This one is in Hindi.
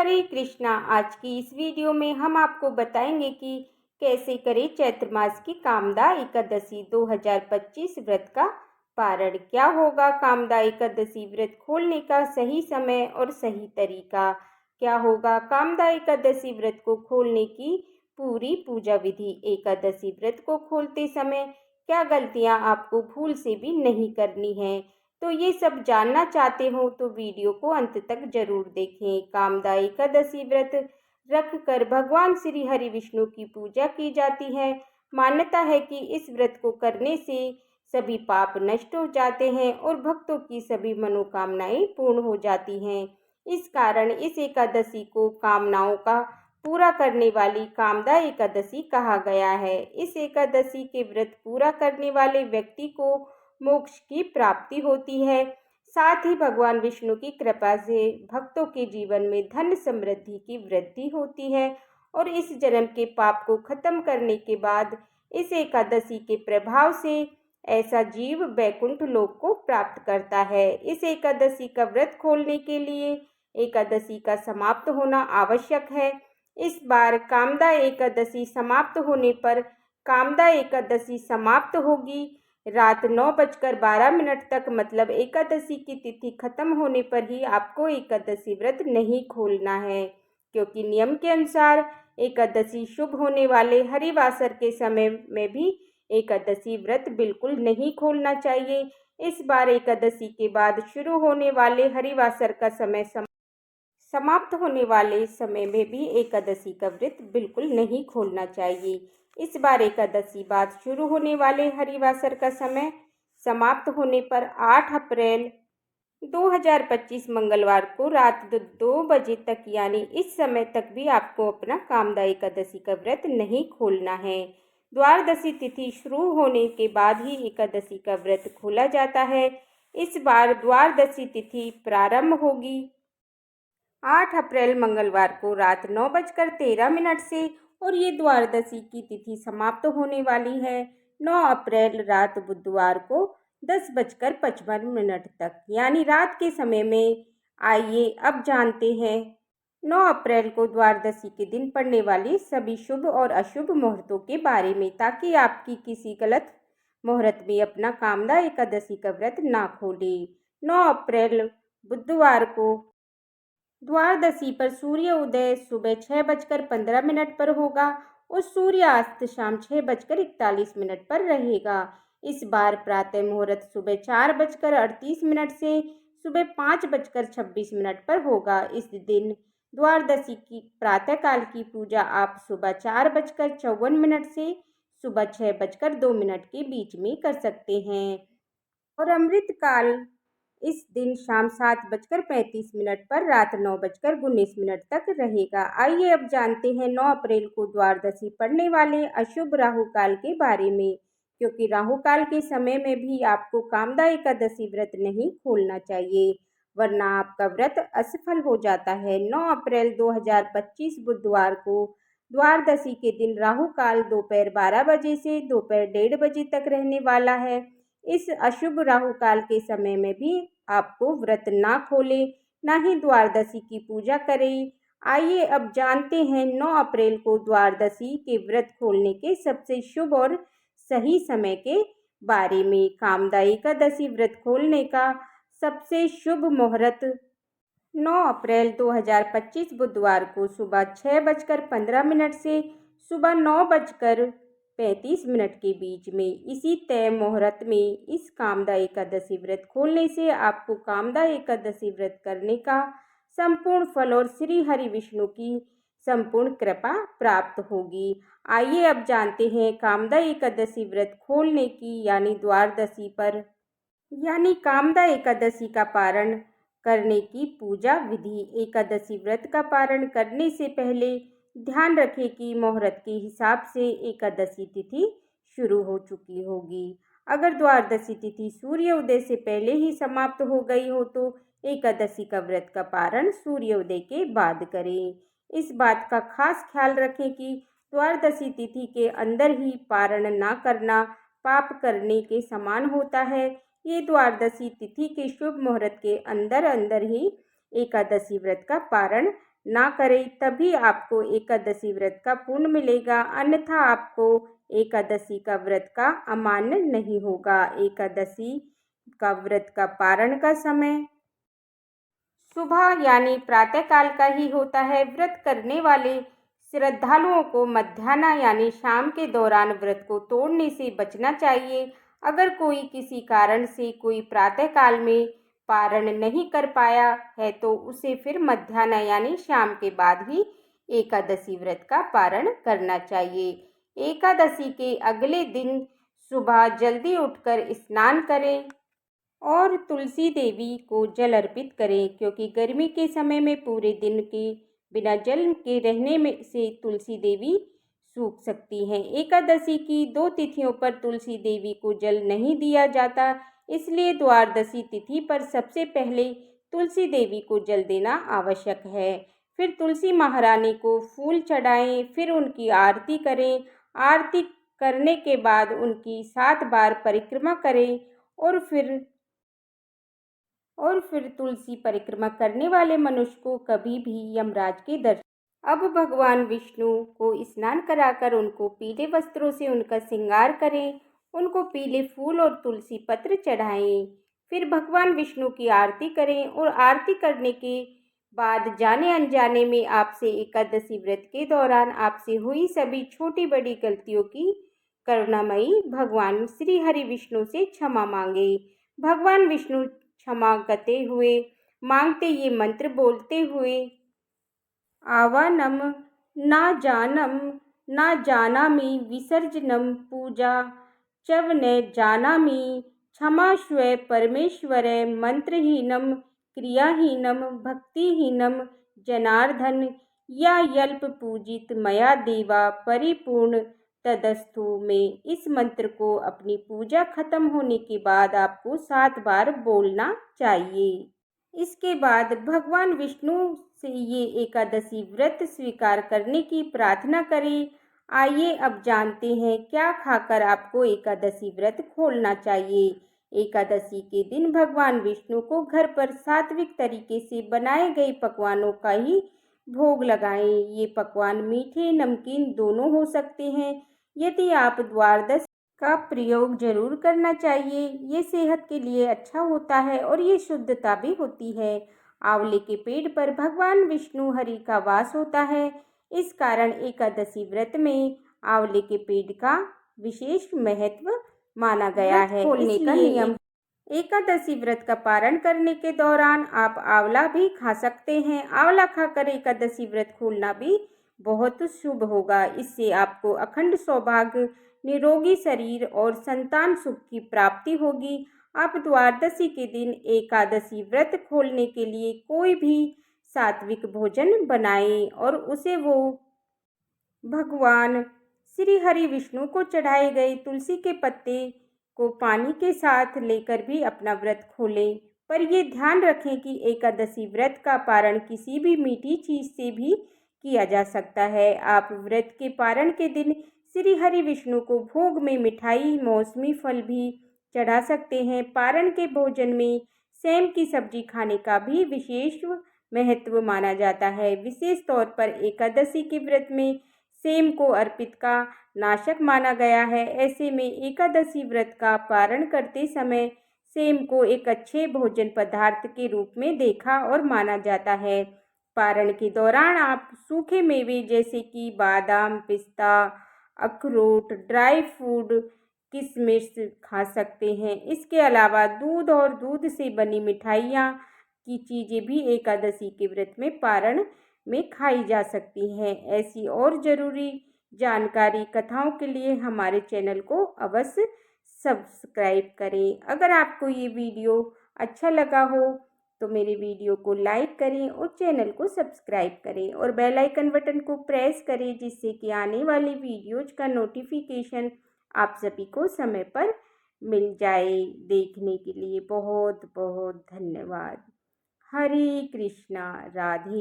हरे कृष्णा। आज की इस वीडियो में हम आपको बताएंगे कि कैसे करें चैत्र मास की कामदा एकादशी 2025 व्रत का पारण। क्या होगा कामदा एकादशी व्रत खोलने का सही समय और सही तरीका, क्या होगा कामदा एकादशी व्रत को खोलने की पूरी पूजा विधि। एकादशी व्रत को खोलते समय क्या गलतियां आपको भूल से भी नहीं करनी है, तो ये सब जानना चाहते हो तो वीडियो को अंत तक जरूर देखें। कामदा एकादशी व्रत रख कर भगवान श्री हरि विष्णु की पूजा की जाती है। मान्यता है कि इस व्रत को करने से सभी पाप नष्ट हो जाते हैं और भक्तों की सभी मनोकामनाएं पूर्ण हो जाती हैं। इस कारण इस एकादशी को कामनाओं का पूरा करने वाली कामदा एकादशी कहा गया है। इस एकादशी के व्रत पूरा करने वाले व्यक्ति को मोक्ष की प्राप्ति होती है। साथ ही भगवान विष्णु की कृपा से भक्तों के जीवन में धन समृद्धि की वृद्धि होती है और इस जन्म के पाप को खत्म करने के बाद इस एकादशी के प्रभाव से ऐसा जीव वैकुंठ लोक को प्राप्त करता है। इस एकादशी का व्रत खोलने के लिए एकादशी का समाप्त होना आवश्यक है। इस बार कामदा एकादशी समाप्त होने पर कामदा एकादशी समाप्त होगी रात 9:12 तक, मतलब एकादशी की तिथि खत्म होने पर ही आपको एकादशी व्रत नहीं खोलना है, क्योंकि नियम के अनुसार एकादशी शुभ होने वाले हरिवासर के समय में भी एकादशी व्रत बिल्कुल नहीं खोलना चाहिए। इस बार एकादशी के बाद शुरू होने वाले हरिवासर का समय समाप्त होने वाले समय में भी एकादशी का व्रत बिल्कुल नहीं खोलना चाहिए। इस बार एकादशी बाद शुरू होने वाले हरिवासर का समय समाप्त होने पर 8 अप्रैल 2025 मंगलवार को रात 2 बजे तक, यानी इस समय तक भी आपको अपना कामदा एकादशी का व्रत नहीं खोलना है। द्वादशी तिथि शुरू होने के बाद ही एकादशी का व्रत खोला जाता है। इस बार द्वादशी तिथि प्रारंभ होगी 8 अप्रैल मंगलवार को रात 9:13 से और ये द्वादशी की तिथि समाप्त होने वाली है 9 अप्रैल रात बुधवार को 10:55 तक, यानी रात के समय में। आइए अब जानते हैं 9 अप्रैल को द्वादशी के दिन पड़ने वाली सभी शुभ और अशुभ मुहूर्तों के बारे में, ताकि आपकी किसी गलत मुहूर्त में अपना कामदा एकादशी का व्रत ना खोले। 9 अप्रैल बुधवार को द्वादशी पर सूर्य उदय सुबह 6:15 पर होगा और सूर्यास्त शाम 6:41 पर रहेगा। इस बार प्रातः मुहूर्त सुबह 4:38 से सुबह 5:26 पर होगा। इस दिन द्वादशी की प्रातःकाल की पूजा आप सुबह 4:54 से सुबह 6:02 के बीच में कर सकते हैं और अमृत काल इस दिन शाम 7:35 पर रात 9:19 तक रहेगा। आइए अब जानते हैं 9 अप्रैल को द्वादशी पड़ने वाले अशुभ राहु काल के बारे में, क्योंकि राहु काल के समय में भी आपको कामदा एकादशी व्रत नहीं खोलना चाहिए, वरना आपका व्रत असफल हो जाता है। 9 अप्रैल 2025 बुधवार को द्वादशी के दिन राहु काल दोपहर 12 बजे से दोपहर 1:30 बजे तक रहने वाला है। इस अशुभ राहु काल के समय में भी आपको व्रत ना खोले, ना ही द्वादशी की पूजा करें। आइए अब जानते हैं 9 अप्रैल को द्वादशी के व्रत खोलने के सबसे शुभ और सही समय के बारे में। कामदा एकादशी व्रत खोलने का सबसे शुभ मुहूर्त 9 अप्रैल 2025 बुधवार को सुबह 6:15 से सुबह 9:35 के बीच में। इसी तय मुहूर्त में इस कामदा एकादशी व्रत खोलने से आपको कामदा एकादशी व्रत करने का संपूर्ण फल और श्री हरि विष्णु की संपूर्ण कृपा प्राप्त होगी। आइए अब जानते हैं कामदा एकादशी व्रत खोलने की यानी द्वादशी पर यानी कामदा एकादशी का पारण करने की पूजा विधि। एकादशी व्रत का पारण करने से पहले ध्यान रखें कि मुहूर्त के हिसाब से एकादशी तिथि शुरू हो चुकी होगी। अगर द्वादशी तिथि सूर्योदय से पहले ही समाप्त हो गई हो तो एकादशी का व्रत का पारण सूर्योदय के बाद करें। इस बात का खास ख्याल रखें कि द्वादशी तिथि के अंदर ही पारण ना करना पाप करने के समान होता है। ये द्वादशी तिथि के शुभ मुहूर्त के अंदर अंदर ही एकादशी व्रत का पारण ना करें, तभी आपको एकादशी व्रत का पुण्य मिलेगा, अन्यथा आपको एकादशी का व्रत का अमान्य नहीं होगा। एकादशी का व्रत का पारण का समय सुबह यानी प्रातःकाल का ही होता है। व्रत करने वाले श्रद्धालुओं को मध्याह्न यानी शाम के दौरान व्रत को तोड़ने से बचना चाहिए। अगर कोई किसी कारण से कोई प्रातःकाल में पारण नहीं कर पाया है तो उसे फिर मध्याह्न यानी शाम के बाद ही एकादशी व्रत का पारण करना चाहिए। एकादशी के अगले दिन सुबह जल्दी उठकर स्नान करें और तुलसी देवी को जल अर्पित करें, क्योंकि गर्मी के समय में पूरे दिन के बिना जल के रहने में से तुलसी देवी सूख सकती हैं। एकादशी की 2 तिथियों पर तुलसी देवी को जल नहीं दिया जाता, इसलिए द्वादशी तिथि पर सबसे पहले तुलसी देवी को जल देना आवश्यक है। फिर तुलसी महारानी को फूल चढ़ाएं, फिर उनकी आरती करें। आरती करने के बाद उनकी 7 बार परिक्रमा करें और फिर तुलसी परिक्रमा करने वाले मनुष्य को कभी भी यमराज के दर्शन। अब भगवान विष्णु को स्नान कराकर उनको पीले वस्त्रों से उनका श्रृंगार करें, उनको पीले फूल और तुलसी पत्र चढ़ाएं। फिर भगवान विष्णु की आरती करें और आरती करने के बाद जाने अनजाने में आपसे एकादशी व्रत के दौरान आपसे हुई सभी छोटी बड़ी गलतियों की करुणामयी भगवान श्री हरि विष्णु से क्षमा मांगे। भगवान विष्णु क्षमा करते हुए मांगते ये मंत्र बोलते हुए, आवानम ना जानम ना जानामि विसर्जनम पूजा चव न जानामि क्षमास्व परमेश्वर मंत्रहीनम क्रियाहीनम भक्तिहीनम जनार्दन या यल्प पूजित मया देवा परिपूर्ण तदस्तु में। इस मंत्र को अपनी पूजा खत्म होने के बाद आपको 7 बार बोलना चाहिए। इसके बाद भगवान विष्णु से ये एकादशी व्रत स्वीकार करने की प्रार्थना करें। आइए अब जानते हैं क्या खाकर आपको एकादशी व्रत खोलना चाहिए। एकादशी के दिन भगवान विष्णु को घर पर सात्विक तरीके से बनाए गए पकवानों का ही भोग लगाएं। ये पकवान मीठे नमकीन दोनों हो सकते हैं। यदि आप द्वादश का प्रयोग जरूर करना चाहिए, ये सेहत के लिए अच्छा होता है और ये शुद्धता भी होती है। आंवले के पेड़ पर भगवान विष्णु हरि का वास होता है, इस कारण एकादशी व्रत में आंवले के पेड़ का विशेष महत्व माना गया है। खोलने का नियम, एकादशी व्रत का पारण करने के दौरान आप आंवला भी खा सकते हैं। आंवला खाकर एकादशी व्रत खोलना भी बहुत शुभ होगा। इससे आपको अखंड सौभाग्य, निरोगी शरीर और संतान सुख की प्राप्ति होगी। आप द्वादशी के दिन एकादशी व्रत खोलने के लिए कोई भी सात्विक भोजन बनाएं और उसे वो भगवान श्री हरि विष्णु को चढ़ाए गए तुलसी के पत्ते को पानी के साथ लेकर भी अपना व्रत खोलें। पर ये ध्यान रखें कि एकादशी व्रत का पारण किसी भी मीठी चीज़ से भी किया जा सकता है। आप व्रत के पारण के दिन श्री हरि विष्णु को भोग में मिठाई, मौसमी फल भी चढ़ा सकते हैं। पारण के भोजन में सेम की सब्जी खाने का भी विशेष महत्व माना जाता है। विशेष तौर पर एकादशी के व्रत में सेम को अर्पित का नाशक माना गया है। ऐसे में एकादशी व्रत का पारण करते समय सेम को एक अच्छे भोजन पदार्थ के रूप में देखा और माना जाता है। पारण के दौरान आप सूखे मेवे जैसे कि बादाम, पिस्ता, अखरोट, ड्राई फ्रूट, किशमिश खा सकते हैं। इसके अलावा दूध और दूध से बनी मिठाइयाँ की चीज़ें भी एकादशी के व्रत में पारण में खाई जा सकती हैं। ऐसी और ज़रूरी जानकारी कथाओं के लिए हमारे चैनल को अवश्य सब्सक्राइब करें। अगर आपको ये वीडियो अच्छा लगा हो तो मेरे वीडियो को लाइक करें और चैनल को सब्सक्राइब करें और बेल आइकन बटन को प्रेस करें, जिससे कि आने वाली वीडियोज़ का नोटिफिकेशन आप सभी को समय पर मिल जाए। देखने के लिए बहुत बहुत धन्यवाद। हरे कृष्णा, राधे।